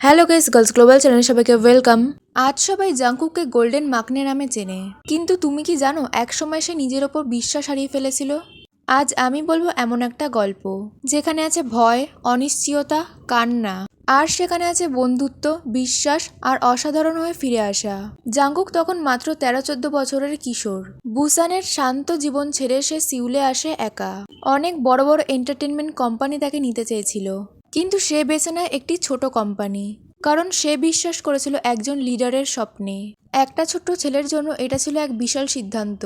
Hello guys, girls global চ্যানেলে সবাইকে welcome. আজ সবাই জাংকুককে গোল্ডেন মাকনে নামে চেনে, কিন্তু তুমি কি জানো একসময় সে নিজের ওপর বিশ্বাস হারিয়ে ফেলেছিল। আজ আমি বলবো এমন একটা গল্প যেখানে আছে ভয়, অনিশ্চয়তা, কান্না, আর সেখানে আছে বন্ধুত্ব, বিশ্বাস আর অসাধারণ হয়ে ফিরে আসা। জাংকুক তখন মাত্র 13-14 বছরের কিশোর। বুসানের শান্ত জীবন ছেড়ে সে সিউলে আসে একা। অনেক বড় বড় এন্টারটেনমেন্ট কোম্পানি তাকে নিতে চেয়েছিল, কিন্তু সে বেছে নেয় একটি ছোট কোম্পানি, কারণ সে বিশ্বাস করেছিল একজন লিডারের স্বপ্নে। একটা ছোট্ট ছেলের জন্য এটা ছিল এক বিশাল সিদ্ধান্ত।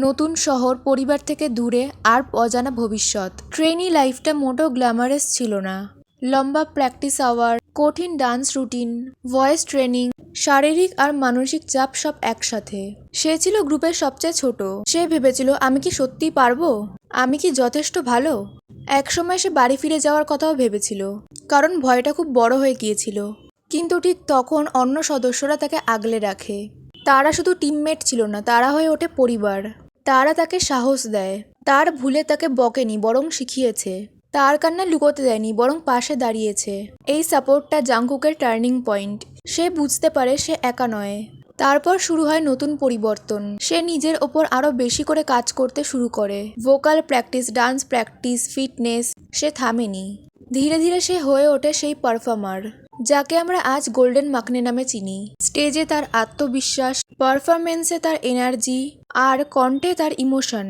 নতুন শহর, পরিবার থেকে দূরে, আর অজানা ভবিষ্যৎ। ট্রেনি লাইফটা মোটেও গ্ল্যামারাস ছিল না। লম্বা প্র্যাকটিস আওয়ার, কঠিন ডান্স রুটিন, ভয়েস ট্রেনিং, শারীরিক আর মানসিক চাপ সব একসাথে। সে ছিল গ্রুপের সবচেয়ে ছোট। সে ভেবেছিল, আমি কি সত্যিই পারবো? আমি কি যথেষ্ট ভালো? একসময় সে বাড়ি ফিরে যাওয়ার কথাও ভেবেছিল, কারণ ভয়টা খুব বড় হয়ে গিয়েছিল। কিন্তু ঠিক তখন অন্য সদস্যরা তাকে আগলে রাখে। তারা শুধু টিমমেট ছিল না, তারা হয়ে ওঠে পরিবার। তারা তাকে সাহস দেয়। তার ভুলে তাকে বকেনি, বরং শিখিয়েছে। তার কান্না লুকোতে দেয়নি, বরং পাশে দাঁড়িয়েছে। এই সাপোর্টটা জাংকুকের টার্নিং পয়েন্ট। সে বুঝতে পারে সে একা নয়। তারপর শুরু হয় নতুন পরিবর্তন। সে নিজের ওপর আরো বেশি করে কাজ করতে শুরু করে। Vocal practice, dance practice, fitness. সে থামেনি। ধীরে ধীরে সে হয়ে ওঠে সেই পারফর্মার যাকে আমরা আজ গোল্ডেন মাকনে নামে চিনি। স্টেজে তার আত্মবিশ্বাস, পারফরমেন্সে তার এনার্জি, আর কণ্ঠে তার ইমোশন,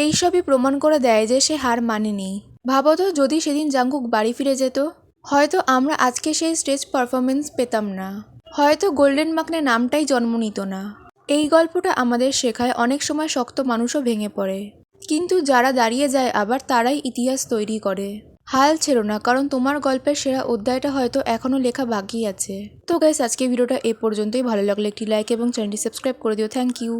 এইসবই প্রমাণ করে দেয় যে সে হার মানেনি। ভাবতো, যদি সেদিন জাংকুক বাড়ি ফিরে যেত, হয়তো আমরা আজকে সেই স্টেজ পারফরমেন্স পেতাম না। হয়তো গোল্ডেন মাকনে নামটাই জন্ম নিত না। এই গল্পটা আমাদের শেখায়, অনেক সময় শক্ত মানুষও ভেঙে পড়ে, কিন্তু যারা দাঁড়িয়ে যায় আবার তারাই ইতিহাস তৈরি করে। হাল ছেড়ো না, কারণ তোমার গল্পের সেরা অধ্যায়টা হয়তো এখনো লেখা বাকি আছে। তো গাইস, আজকে ভিডিওটা এ পর্যন্তই। ভালো লাগলে একটি লাইক এবং চ্যানেলটি সাবস্ক্রাইব করে দিও। Thank you.